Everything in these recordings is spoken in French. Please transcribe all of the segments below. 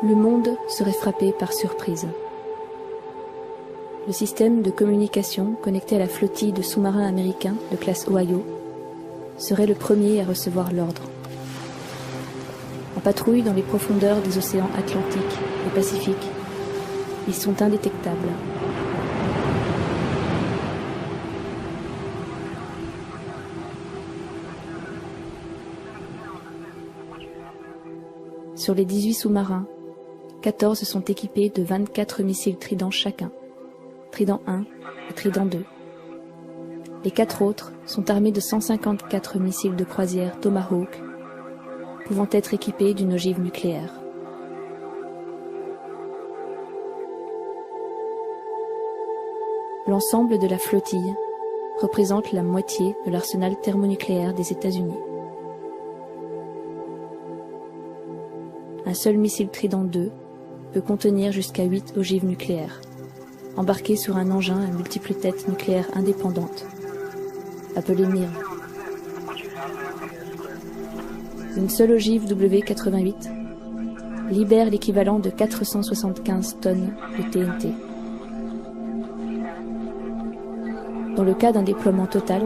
Le monde serait frappé par surprise. Le système de communication connecté à la flottille de sous-marins américains de classe Ohio serait le premier à recevoir l'ordre. En patrouille dans les profondeurs des océans Atlantique et Pacifique, ils sont indétectables. Sur les 18 sous-marins, 14 sont équipés de 24 missiles Trident chacun, Trident 1 et Trident 2. Les 4 autres sont armés de 154 missiles de croisière Tomahawk, pouvant être équipés d'une ogive nucléaire. L'ensemble de la flottille représente la moitié de l'arsenal thermonucléaire des États-Unis. Un seul missile Trident 2 peut contenir jusqu'à 8 ogives nucléaires, embarquées sur un engin à multiples têtes nucléaires indépendantes, appelé MIRV. Une seule ogive W88 libère l'équivalent de 475 tonnes de TNT. Dans le cas d'un déploiement total,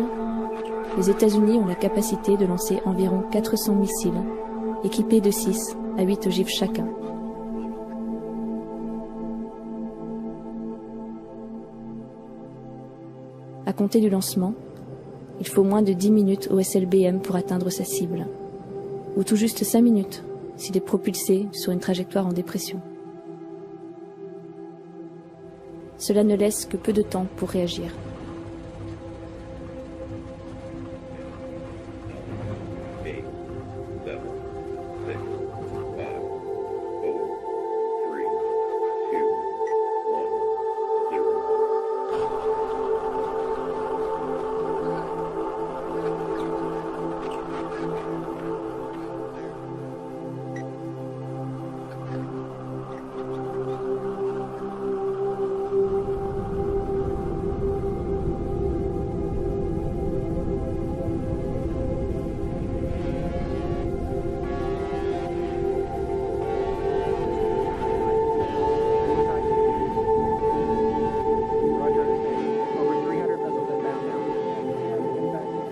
les États-Unis ont la capacité de lancer environ 400 missiles, équipés de 6 à 8 ogives chacun. À compter du lancement, il faut moins de 10 minutes au SLBM pour atteindre sa cible, ou tout juste 5 minutes s'il est propulsé sur une trajectoire en dépression. Cela ne laisse que peu de temps pour réagir.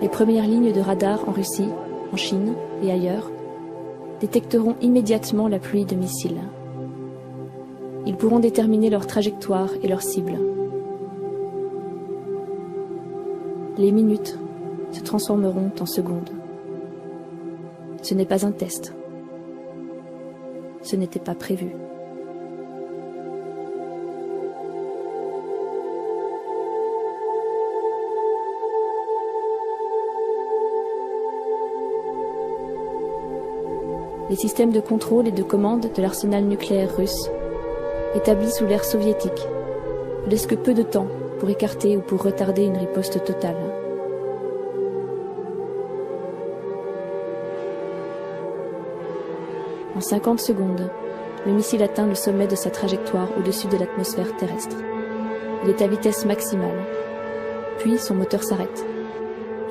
Les premières lignes de radar en Russie, en Chine et ailleurs détecteront immédiatement la pluie de missiles. Ils pourront déterminer leur trajectoire et leur cible. Les minutes se transformeront en secondes. Ce n'est pas un test. Ce n'était pas prévu. Les systèmes de contrôle et de commande de l'arsenal nucléaire russe, établis sous l'ère soviétique, ne laissent que peu de temps pour écarter ou pour retarder une riposte totale. En 50 secondes, le missile atteint le sommet de sa trajectoire au-dessus de l'atmosphère terrestre. Il est à vitesse maximale. Puis son moteur s'arrête.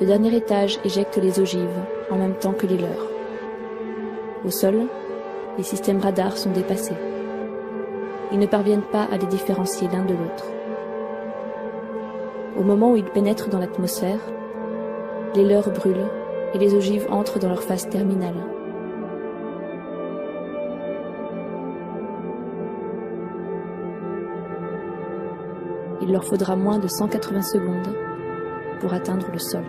Le dernier étage éjecte les ogives en même temps que les leurs. Au sol, les systèmes radars sont dépassés. Ils ne parviennent pas à les différencier l'un de l'autre. Au moment où ils pénètrent dans l'atmosphère, les leurres brûlent et les ogives entrent dans leur phase terminale. Il leur faudra moins de 180 secondes pour atteindre le sol.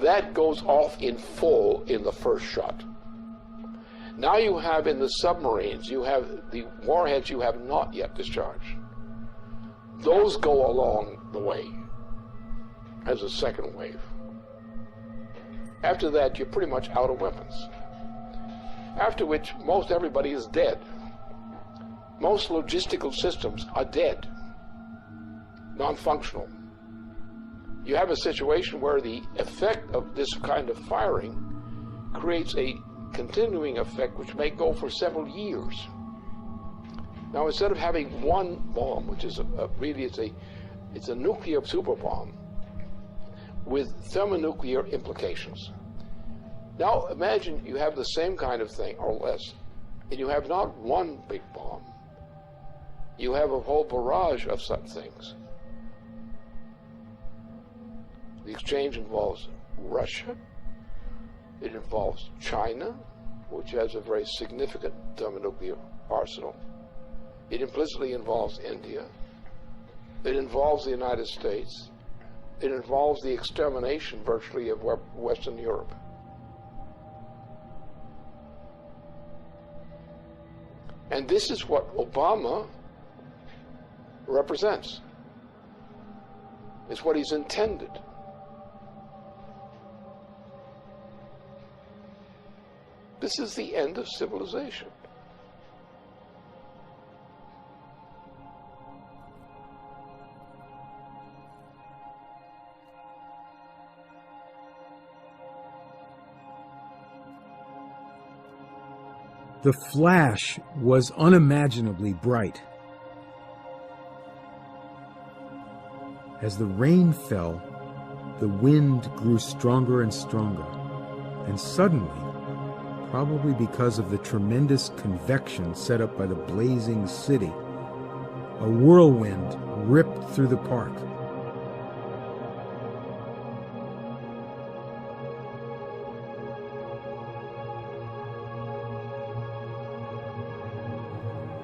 that goes off in full in the first shot. Now you have in the submarines, you have the warheads you have not yet discharged. Those go along the way as a second wave. After that, you're pretty much out of weapons. After which, most everybody is dead. Most logistical systems are dead, non-functional. You have a situation where the effect of this kind of firing creates a continuing effect which may go for several years. Now, instead of having one bomb, which is it's a nuclear super bomb with thermonuclear implications. Now, imagine you have the same kind of thing, or less, and you have not one big bomb. You have a whole barrage of such things. The exchange involves Russia. It involves China, which has a very significant thermonuclear arsenal. It implicitly involves India. It involves the United States. It involves the extermination, virtually, of Western Europe. And this is what Obama represents. It's what he's intended. This is the end of civilization. The flash was unimaginably bright. As the rain fell, the wind grew stronger and stronger, and suddenly, probably because of the tremendous convection set up by the blazing city, a whirlwind ripped through the park.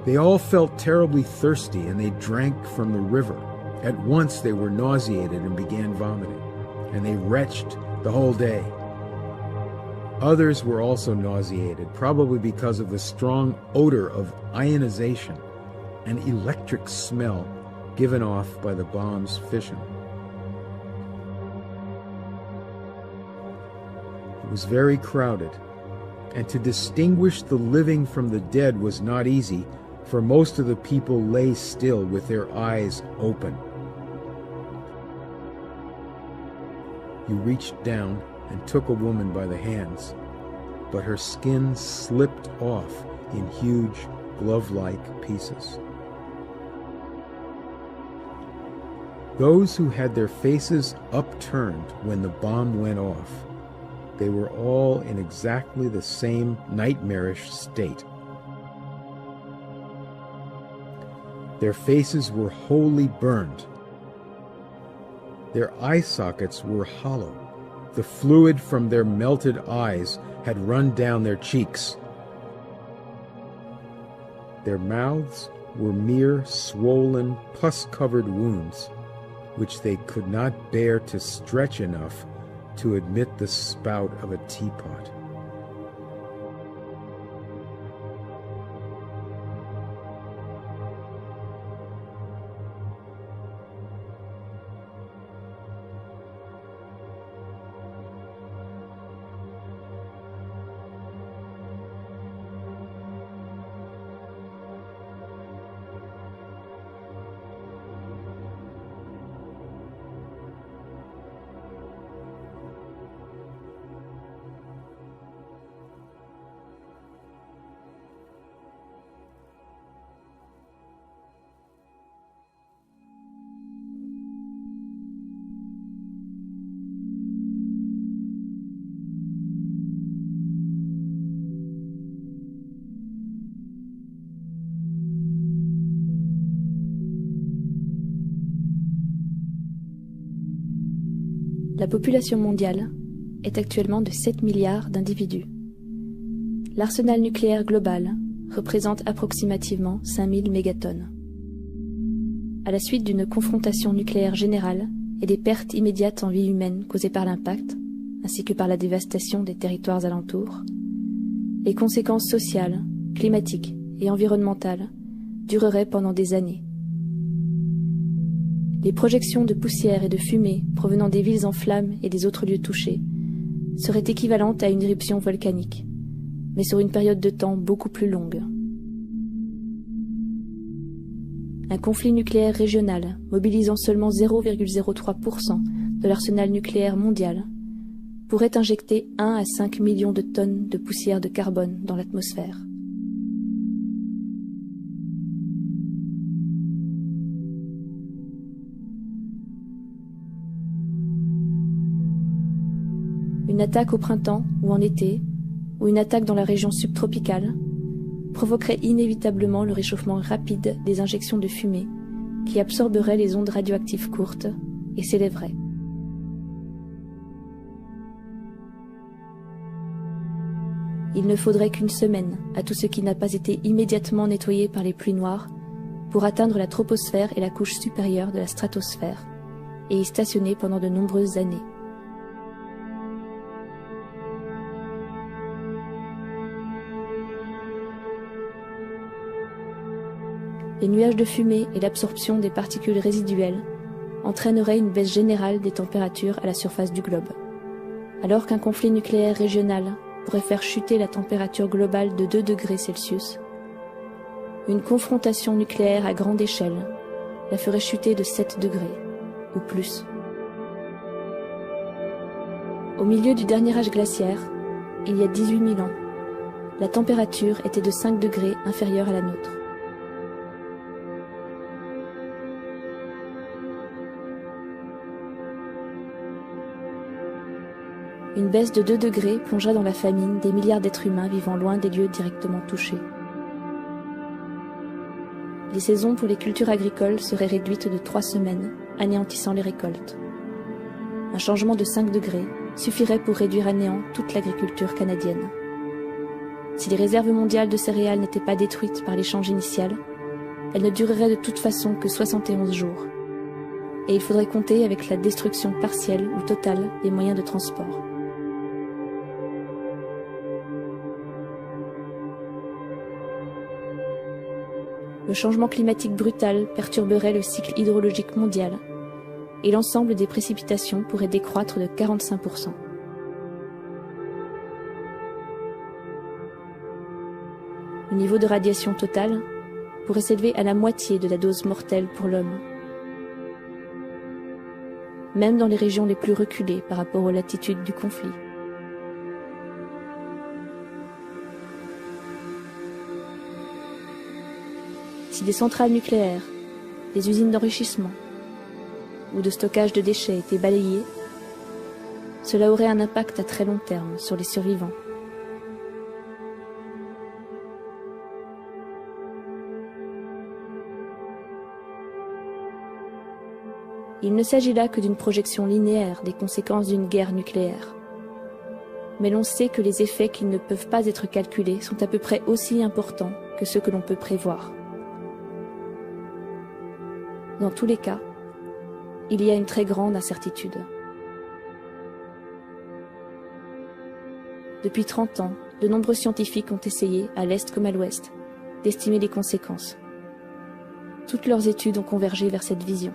They all felt terribly thirsty, and they drank from the river. At once they were nauseated and began vomiting, and they retched the whole day. Others were also nauseated, probably because of the strong odor of ionization and electric smell given off by the bomb's fission. It was very crowded, and to distinguish the living from the dead was not easy, for most of the people lay still with their eyes open. You reached down and took a woman by the hands, but her skin slipped off in huge glove-like pieces. Those who had their faces upturned when the bomb went off, they were all in exactly the same nightmarish state. Their faces were wholly burned. Their eye sockets were hollow. The fluid from their melted eyes had run down their cheeks. Their mouths were mere swollen, pus-covered wounds, which they could not bear to stretch enough to admit the spout of a teapot. La population mondiale est actuellement de 7 milliards d'individus. L'arsenal nucléaire global représente approximativement 5000 mégatonnes. À la suite d'une confrontation nucléaire générale et des pertes immédiates en vie humaine causées par l'impact, ainsi que par la dévastation des territoires alentours, les conséquences sociales, climatiques et environnementales dureraient pendant des années. Les projections de poussière et de fumée provenant des villes en flammes et des autres lieux touchés seraient équivalentes à une éruption volcanique, mais sur une période de temps beaucoup plus longue. Un conflit nucléaire régional, mobilisant seulement 0,03% de l'arsenal nucléaire mondial, pourrait injecter 1 à 5 millions de tonnes de poussière de carbone dans l'atmosphère. Une attaque au printemps ou en été, ou une attaque dans la région subtropicale, provoquerait inévitablement le réchauffement rapide des injections de fumée qui absorberaient les ondes radioactives courtes et s'élèveraient. Il ne faudrait qu'une semaine à tout ce qui n'a pas été immédiatement nettoyé par les pluies noires pour atteindre la troposphère et la couche supérieure de la stratosphère et y stationner pendant de nombreuses années. Les nuages de fumée et l'absorption des particules résiduelles entraîneraient une baisse générale des températures à la surface du globe, alors qu'un conflit nucléaire régional pourrait faire chuter la température globale de 2 degrés Celsius. Une confrontation nucléaire à grande échelle la ferait chuter de 7 degrés, ou plus. Au milieu du dernier âge glaciaire, il y a 18 000 ans, la température était de 5 degrés inférieure à la nôtre. Une baisse de 2 degrés plongerait dans la famine des milliards d'êtres humains vivant loin des lieux directement touchés. Les saisons pour les cultures agricoles seraient réduites de 3 semaines, anéantissant les récoltes. Un changement de 5 degrés suffirait pour réduire à néant toute l'agriculture canadienne. Si les réserves mondiales de céréales n'étaient pas détruites par l'échange initial, elles ne dureraient de toute façon que 71 jours. Et il faudrait compter avec la destruction partielle ou totale des moyens de transport. Le changement climatique brutal perturberait le cycle hydrologique mondial et l'ensemble des précipitations pourrait décroître de 45%. Le niveau de radiation totale pourrait s'élever à la moitié de la dose mortelle pour l'homme. Même dans les régions les plus reculées par rapport aux latitudes du conflit. Si des centrales nucléaires, des usines d'enrichissement ou de stockage de déchets étaient balayées, cela aurait un impact à très long terme sur les survivants. Il ne s'agit là que d'une projection linéaire des conséquences d'une guerre nucléaire. Mais l'on sait que les effets qui ne peuvent pas être calculés sont à peu près aussi importants que ceux que l'on peut prévoir. Dans tous les cas, il y a une très grande incertitude. Depuis 30 ans, de nombreux scientifiques ont essayé, à l'Est comme à l'Ouest, d'estimer les conséquences. Toutes leurs études ont convergé vers cette vision.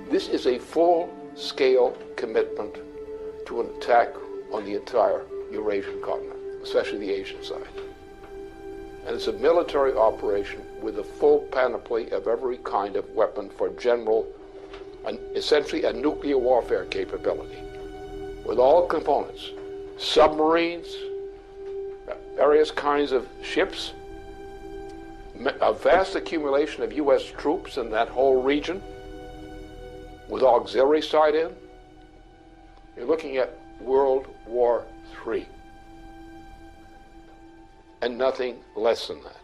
This is a full-scale commitment to an attack on the entire Eurasian continent, especially the Asian side. And it's a military operation with a full panoply of every kind of weapon for general, essentially a nuclear warfare capability, with all components, submarines, various kinds of ships, a vast accumulation of U.S. troops in that whole region, with auxiliary side in. You're looking at World War III. And nothing less than that.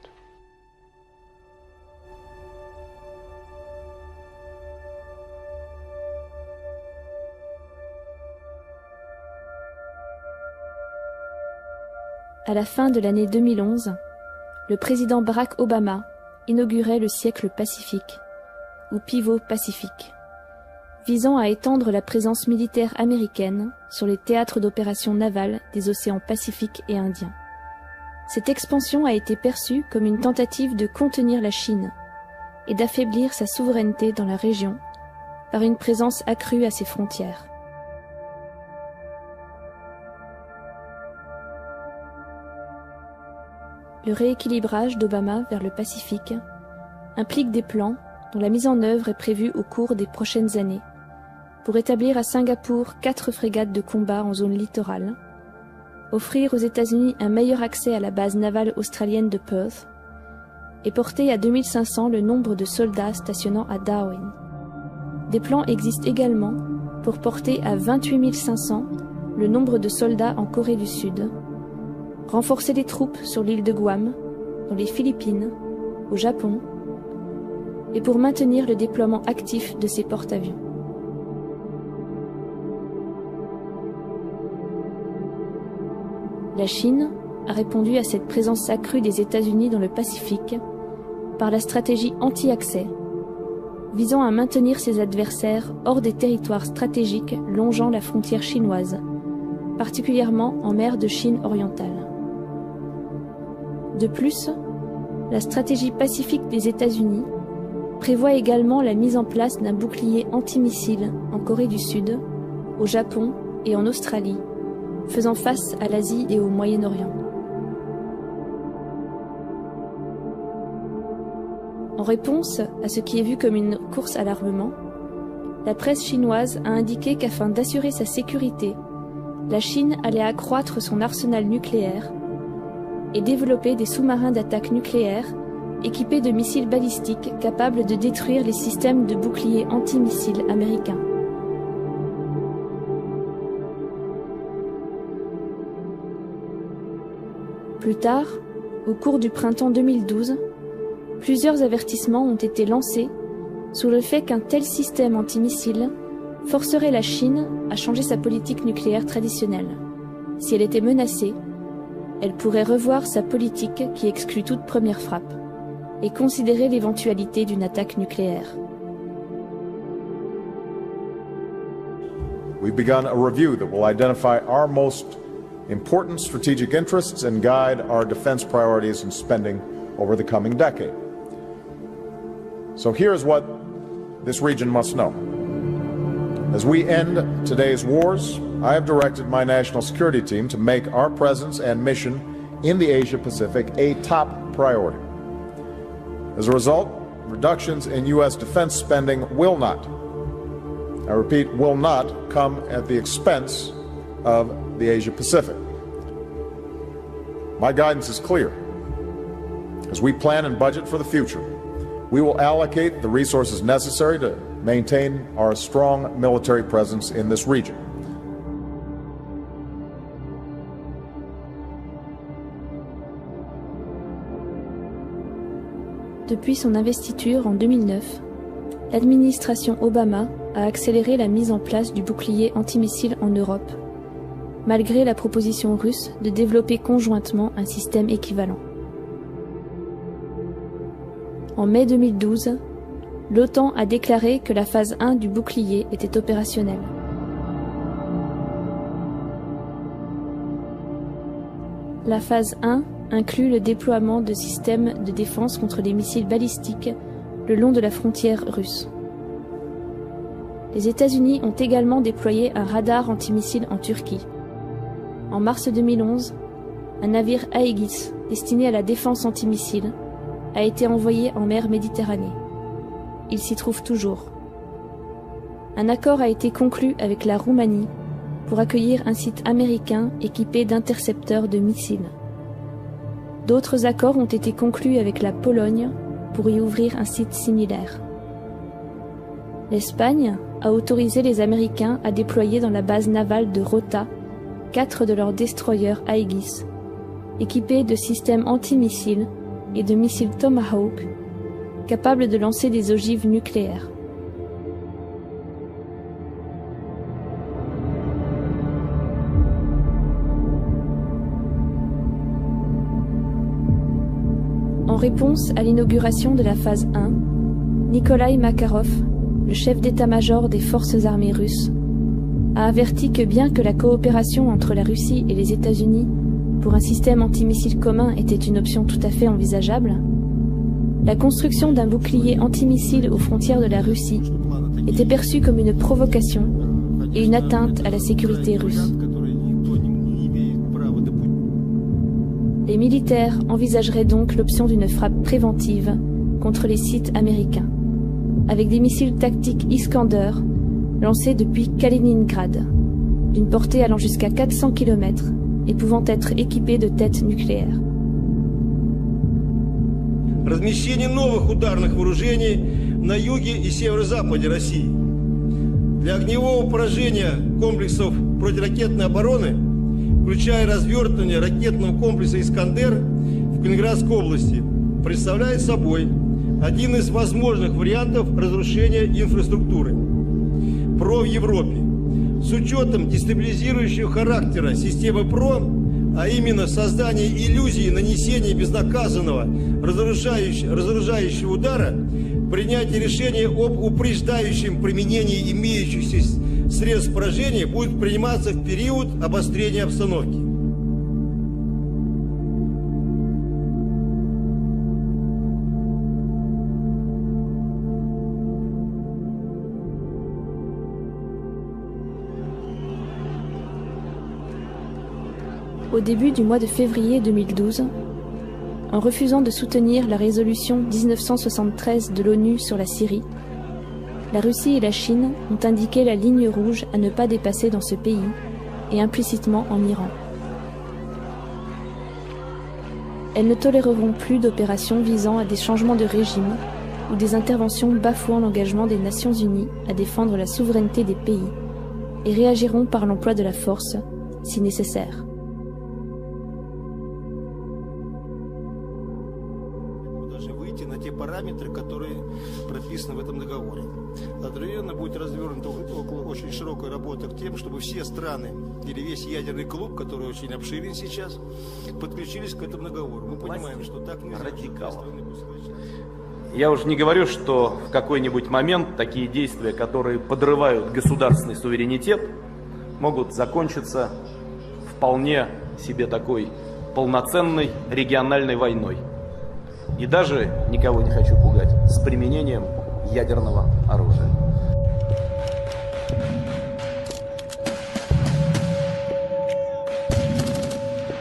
À la fin de l'année 2011, le président Barack Obama inaugurait le siècle pacifique, ou pivot pacifique, visant à étendre la présence militaire américaine sur les théâtres d'opérations navales des océans Pacifique et Indien. Cette expansion a été perçue comme une tentative de contenir la Chine et d'affaiblir sa souveraineté dans la région par une présence accrue à ses frontières. Le rééquilibrage d'Obama vers le Pacifique implique des plans dont la mise en œuvre est prévue au cours des prochaines années pour établir à Singapour 4 frégates de combat en zone littorale, offrir aux États-Unis un meilleur accès à la base navale australienne de Perth et porter à 2500 le nombre de soldats stationnant à Darwin. Des plans existent également pour porter à 28 500 le nombre de soldats en Corée du Sud, renforcer les troupes sur l'île de Guam, dans les Philippines, au Japon, et pour maintenir le déploiement actif de ces porte-avions. La Chine a répondu à cette présence accrue des États-Unis dans le Pacifique par la stratégie anti-accès, visant à maintenir ses adversaires hors des territoires stratégiques longeant la frontière chinoise, particulièrement en mer de Chine orientale. De plus, la stratégie pacifique des États-Unis prévoit également la mise en place d'un bouclier antimissile en Corée du Sud, au Japon et en Australie, faisant face à l'Asie et au Moyen-Orient. En réponse à ce qui est vu comme une course à l'armement, la presse chinoise a indiqué qu'afin d'assurer sa sécurité, la Chine allait accroître son arsenal nucléaire et développer des sous-marins d'attaque nucléaire équipés de missiles balistiques capables de détruire les systèmes de boucliers antimissiles américains. Plus tard, au cours du printemps 2012, plusieurs avertissements ont été lancés sur le fait qu'un tel système antimissile forcerait la Chine à changer sa politique nucléaire traditionnelle. Si elle était menacée, elle pourrait revoir sa politique qui exclut toute première frappe et considérer l'éventualité d'une attaque nucléaire. We've begun a review that will identify our most important strategic interests and guide our defense priorities and spending over the coming decade. So here's what this region must know. As we end today's wars, I have directed my national security team to make our presence and mission in the Asia-Pacific a top priority. As a result, reductions in U.S. defense spending will not, I repeat, will not come at the expense of the Asia-Pacific. My guidance is clear. As we plan and budget for the future, we will allocate the resources necessary to maintain our strong military presence in this region. Depuis son investiture en 2009, l'administration Obama a accéléré la mise en place du bouclier antimissile en Europe, malgré la proposition russe de développer conjointement un système équivalent. En mai 2012, l'OTAN a déclaré que la phase 1 du bouclier était opérationnelle. La phase 1 inclut le déploiement de systèmes de défense contre les missiles balistiques le long de la frontière russe. Les États-Unis ont également déployé un radar antimissile en Turquie. En mars 2011, un navire Aegis destiné à la défense antimissile a été envoyé en mer Méditerranée. Il s'y trouve toujours. Un accord a été conclu avec la Roumanie pour accueillir un site américain équipé d'intercepteurs de missiles. D'autres accords ont été conclus avec la Pologne pour y ouvrir un site similaire. L'Espagne a autorisé les Américains à déployer dans la base navale de Rota 4 de leurs destroyers Aegis, équipés de systèmes antimissiles et de missiles Tomahawk, capables de lancer des ogives nucléaires. réponse à l'inauguration de la phase 1, Nikolai Makarov, le chef d'état-major des forces armées russes, a averti que bien que la coopération entre la Russie et les États-Unis pour un système antimissile commun était une option tout à fait envisageable, la construction d'un bouclier antimissile aux frontières de la Russie était perçue comme une provocation et une atteinte à la sécurité russe. Les militaires envisageraient donc l'option d'une frappe préventive contre les sites américains, avec des missiles tactiques Iskander lancés depuis Kaliningrad, d'une portée allant jusqu'à 400 km et pouvant être équipés de têtes nucléaires. Размещение новых ударных вооружений на юге и северо-западе России. Для огневого поражения комплексов противоракетной обороны, включая развертывание ракетного комплекса «Искандер» в Калининградской области, представляет собой один из возможных вариантов разрушения инфраструктуры ПРО в Европе. С учетом дестабилизирующего характера системы ПРО, а именно создание иллюзии нанесения безнаказанного разоружающего удара, принятие решения об упреждающем применении имеющихся средств поражения будет приниматься в период обострения обстановки. Au début du mois de février 2012, en refusant de soutenir la résolution 1973 de l'ONU sur la Syrie, la Russie et la Chine ont indiqué la ligne rouge à ne pas dépasser dans ce pays et implicitement en Iran. Elles ne toléreront plus d'opérations visant à des changements de régime ou des interventions bafouant l'engagement des Nations Unies à défendre la souveraineté des pays et réagiront par l'emploi de la force si nécessaire. На те параметры, которые прописаны в этом договоре. Одновременно будет развернута очень широкая работа к тем, чтобы все страны или весь ядерный клуб, который очень обширен сейчас, подключились к этому договору. Мы понимаем, что так нельзя. Я уже не говорю, что в какой-нибудь момент такие действия, которые подрывают государственный суверенитет, могут закончиться вполне себе такой полноценной региональной войной. И даже, никого не хочу пугать, с применением ядерного оружия.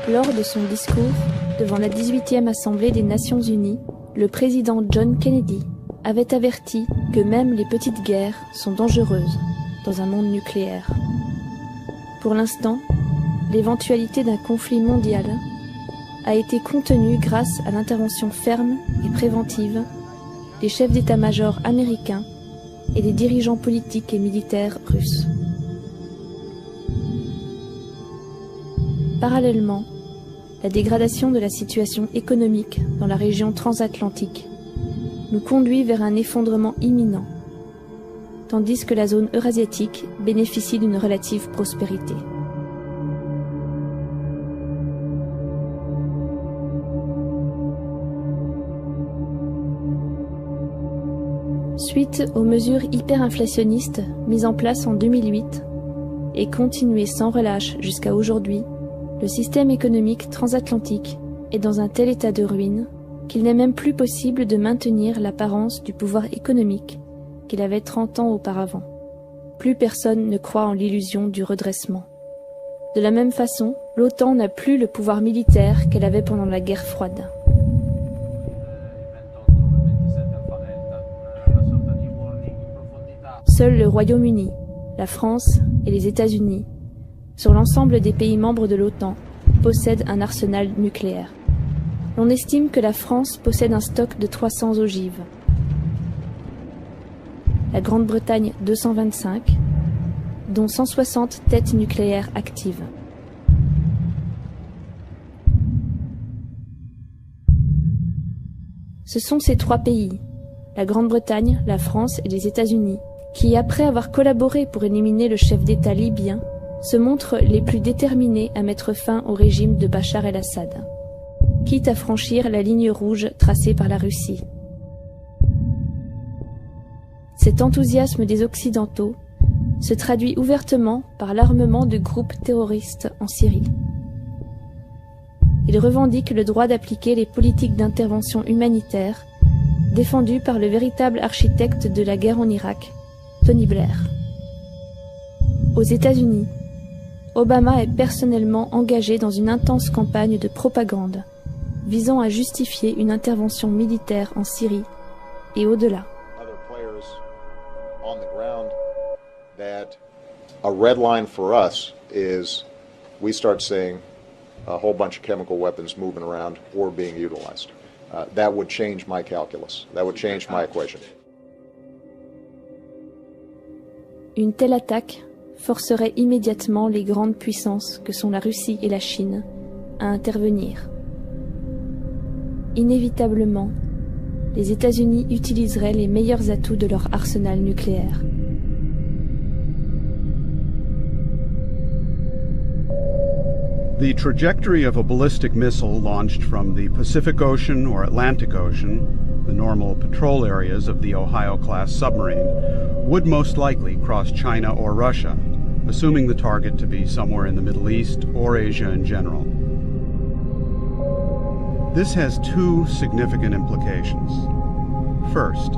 Lors de son discours devant la 18e Assemblée des Nations Unies, le président John Kennedy avait averti que même les petites guerres sont dangereuses dans un monde nucléaire. Pour l'instant, l'éventualité d'un conflit mondial a été contenue grâce à l'intervention ferme et préventive des chefs d'état-major américains et des dirigeants politiques et militaires russes. Parallèlement, la dégradation de la situation économique dans la région transatlantique nous conduit vers un effondrement imminent, tandis que la zone eurasiatique bénéficie d'une relative prospérité. Suite aux mesures hyperinflationnistes mises en place en 2008 et continuées sans relâche jusqu'à aujourd'hui, le système économique transatlantique est dans un tel état de ruine qu'il n'est même plus possible de maintenir l'apparence du pouvoir économique qu'il avait 30 ans auparavant. Plus personne ne croit en l'illusion du redressement. De la même façon, l'OTAN n'a plus le pouvoir militaire qu'elle avait pendant la guerre froide. Seuls le Royaume-Uni, la France et les États-Unis, sur l'ensemble des pays membres de l'OTAN, possèdent un arsenal nucléaire. On estime que la France possède un stock de 300 ogives, la Grande-Bretagne 225, dont 160 têtes nucléaires actives. Ce sont ces trois pays, la Grande-Bretagne, la France et les États-Unis, qui, après avoir collaboré pour éliminer le chef d'État libyen, se montrent les plus déterminés à mettre fin au régime de Bachar el-Assad. quitte à franchir la ligne rouge tracée par la Russie. Cet enthousiasme des Occidentaux se traduit ouvertement par l'armement de groupes terroristes en Syrie. Ils revendiquent le droit d'appliquer les politiques d'intervention humanitaire défendues par le véritable architecte de la guerre en Irak, Tony Blair. Aux États-Unis, Obama est personnellement engagé dans une intense campagne de propagande visant à justifier une intervention militaire en Syrie et au-delà. A red line for us is we start seeing a whole bunch of chemical weapons moving around or being utilized. That would change my calculus. That would change my equation. Une telle attaque forcerait immédiatement les grandes puissances que sont la Russie et la Chine à intervenir. Inévitablement, les États-Unis utiliseraient les meilleurs atouts de leur arsenal nucléaire. The trajectory of a ballistic missile launched from the Pacific Ocean or Atlantic Ocean, the normal patrol areas of the Ohio-class submarine, would most likely cross China or Russia, assuming the target to be somewhere in the Middle East or Asia in general. This has two significant implications. First,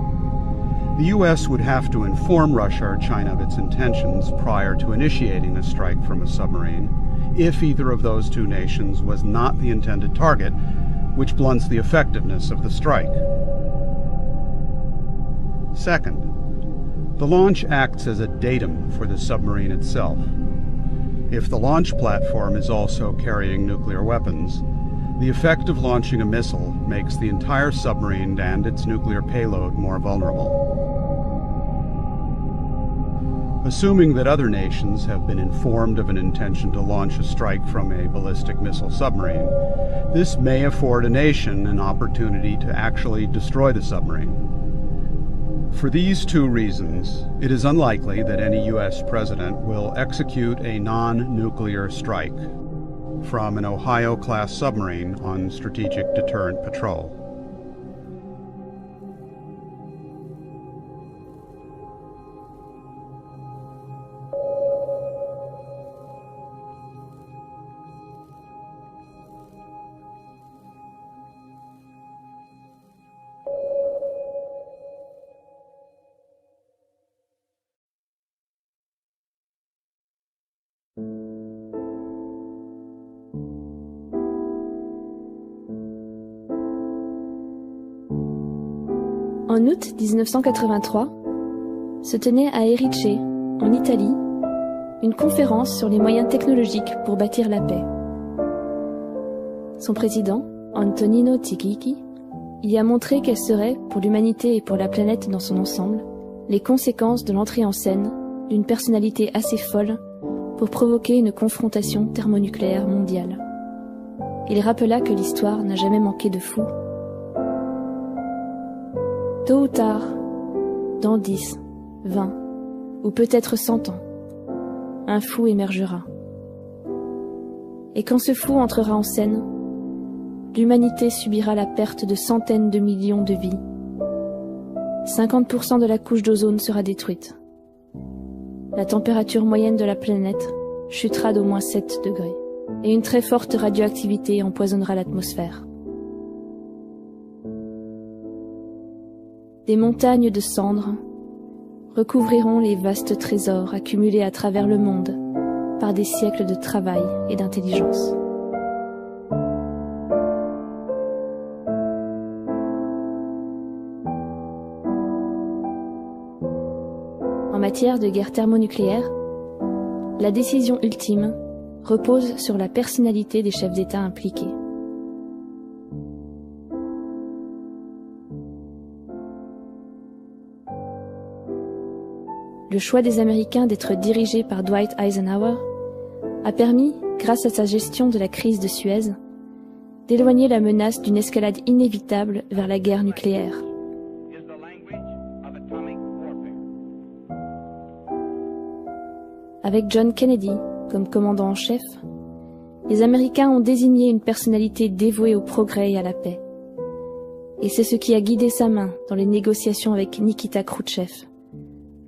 the U.S. would have to inform Russia or China of its intentions prior to initiating a strike from a submarine, if either of those two nations was not the intended target, which blunts the effectiveness of the strike. Second, the launch acts as a datum for the submarine itself. If the launch platform is also carrying nuclear weapons, the effect of launching a missile makes the entire submarine and its nuclear payload more vulnerable. Assuming that other nations have been informed of an intention to launch a strike from a ballistic missile submarine, this may afford a nation an opportunity to actually destroy the submarine. For these two reasons, it is unlikely that any U.S. president will execute a non-nuclear strike from an Ohio-class submarine on strategic deterrent patrol. En août 1983, se tenait à Erice, en Italie, une conférence sur les moyens technologiques pour bâtir la paix. Son président, Antonino Tchiki, y a montré quelles seraient, pour l'humanité et pour la planète dans son ensemble, les conséquences de l'entrée en scène d'une personnalité assez folle pour provoquer une confrontation thermonucléaire mondiale. Il rappela que l'histoire n'a jamais manqué de fous. Tôt ou tard, dans 10, 20 ou peut-être 100 ans, un fou émergera. Et quand ce fou entrera en scène, l'humanité subira la perte de centaines de millions de vies. 50% de la couche d'ozone sera détruite. La température moyenne de la planète chutera d'au moins 7 degrés. Et une très forte radioactivité empoisonnera l'atmosphère. Des montagnes de cendres recouvriront les vastes trésors accumulés à travers le monde par des siècles de travail et d'intelligence. En matière de guerre thermonucléaire, la décision ultime repose sur la personnalité des chefs d'État impliqués. Le choix des Américains d'être dirigés par Dwight Eisenhower a permis, grâce à sa gestion de la crise de Suez, d'éloigner la menace d'une escalade inévitable vers la guerre nucléaire. Avec John Kennedy comme commandant en chef, les Américains ont désigné une personnalité dévouée au progrès et à la paix. Et c'est ce qui a guidé sa main dans les négociations avec Nikita Khrouchtchev,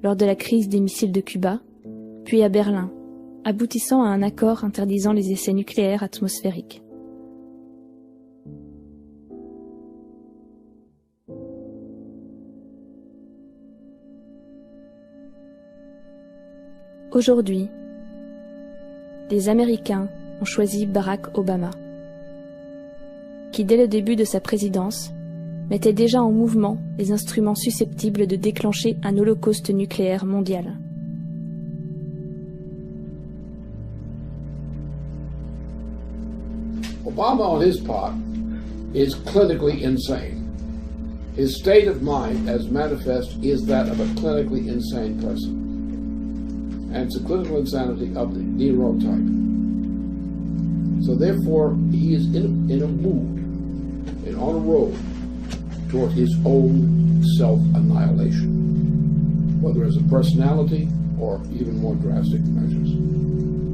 lors de la crise des missiles de Cuba, puis à Berlin, aboutissant à un accord interdisant les essais nucléaires atmosphériques. Aujourd'hui, les Américains ont choisi Barack Obama, qui dès le début de sa présidence mettait déjà en mouvement les instruments susceptibles de déclencher un holocauste nucléaire mondial. Obama, on his part, is clinically insane. His state of mind, as manifest, is that of a clinically insane person. And it's a clinical insanity of the neurotype. So therefore, he is in a mood and on a road toward his own self-annihilation, whether as a personality or even more drastic measures.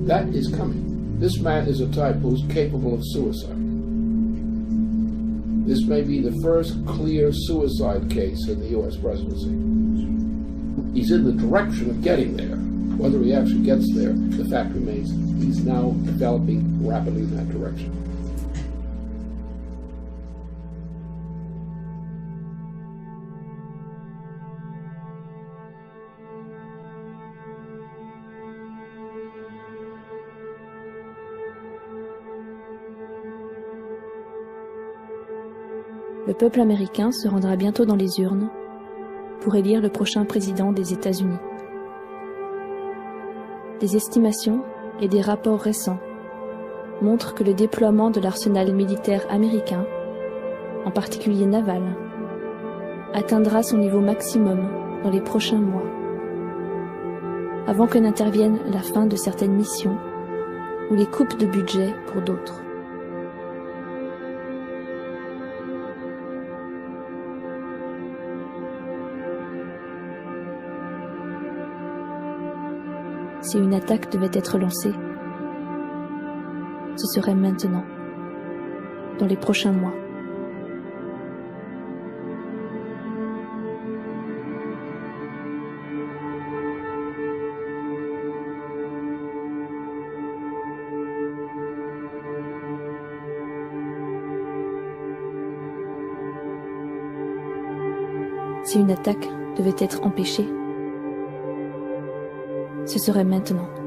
That is coming. This man is a type who's capable of suicide. This may be the first clear suicide case in the U.S. presidency. He's in the direction of getting there. Whether he actually gets there, the fact remains he's now developing rapidly in that direction. Le peuple américain se rendra bientôt dans les urnes pour élire le prochain président des États-Unis. Des estimations et des rapports récents montrent que le déploiement de l'arsenal militaire américain, en particulier naval, atteindra son niveau maximum dans les prochains mois, avant que n'intervienne la fin de certaines missions ou les coupes de budget pour d'autres. Si une attaque devait être lancée, ce serait maintenant, dans les prochains mois. Si une attaque devait être empêchée, ce serait maintenant.